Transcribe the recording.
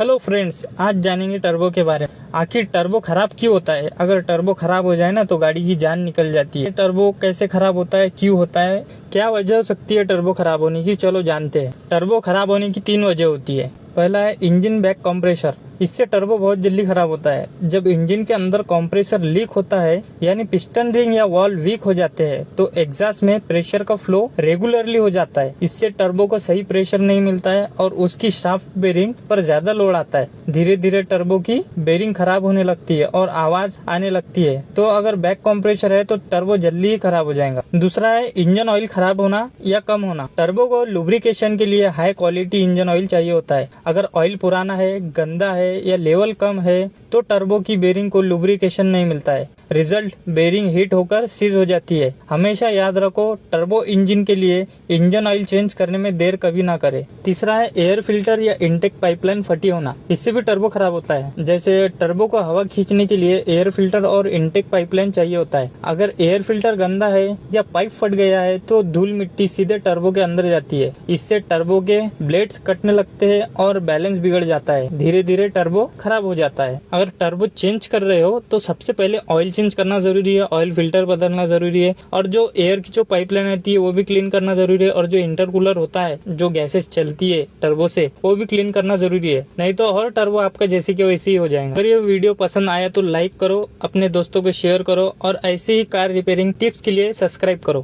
Hello friends, आज जानेंगे turbo के बारे में। आखिर टर्बो खराब क्यों होता है? अगर टर्बो खराब हो जाए ना तो गाड़ी की जान निकल जाती है। टर्बो कैसे खराब होता है, क्यों होता है, क्या वजह हो सकती है टर्बो खराब होने की, चलो जानते हैं। टर्बो खराब होने की 3 वजह होती है। पहला है इंजन बैक कंप्रेसर। इससे टर्बो बहुत जल्दी खराब होता है। जब इंजन के अंदर कंप्रेसर लीक होता है यानी पिस्टन रिंग या वाल्व वीक हो जाते हैं तो एग्जॉस्ट में प्रेशर का फ्लो रेगुलरली हो जाता है। इससे टर्बो को सही प्रेशर नहीं मिलता है और उसकी शाफ्ट बेरिंग पर ज्यादा लोड आता है। धीरे धीरे टर्बो की बेरिंग खराब होने लगती है और आवाज आने लगती है। तो अगर बैक कंप्रेसर है तो टर्बो जल्दी ही खराब हो जाएगा। दूसरा है इंजन ऑयल खराब होना या कम होना। टर्बो को लुब्रिकेशन के लिए हाई क्वालिटी इंजन ऑयल चाहिए होता है। अगर ऑयल पुराना है, गंदा है या लेवल कम है तो टर्बो की बेरिंग को लुब्रिकेशन नहीं मिलता है। रिजल्ट बेरिंग हीट होकर सीज हो जाती है। हमेशा याद रखो, टर्बो इंजन के लिए इंजन ऑयल चेंज करने में देर कभी ना करे। तीसरा है एयर फिल्टर या इनटेक पाइपलाइन फटी होना। इससे भी टर्बो खराब होता है। जैसे टर्बो को हवा खींचने के लिए एयर फिल्टर और इनटेक पाइपलाइन चाहिए होता है। अगर एयर फिल्टर गंदा है या पाइप फट गया है तो धूल मिट्टी सीधे टर्बो के अंदर जाती है। इससे टर्बो के ब्लेड्स कटने लगते हैं और बैलेंस बिगड़ जाता है। धीरे धीरे टर्बो खराब हो जाता है। अगर टर्बो चेंज कर रहे हो तो सबसे पहले ऑयल चेंज करना जरूरी है, ऑयल फिल्टर बदलना जरूरी है और जो एयर की जो पाइपलाइन रहती है वो भी क्लीन करना जरूरी है और जो इंटरकूलर होता है, जो गैसेस चलती है टर्बो से, वो भी क्लीन करना जरूरी है। नहीं तो हर टर्बो आपका जैसे कि वैसे ही हो जाएगा। अगर ये वीडियो पसंद आया तो लाइक करो, अपने दोस्तों को शेयर करो और ऐसे ही कार रिपेयरिंग टिप्स के लिए सब्सक्राइब करो।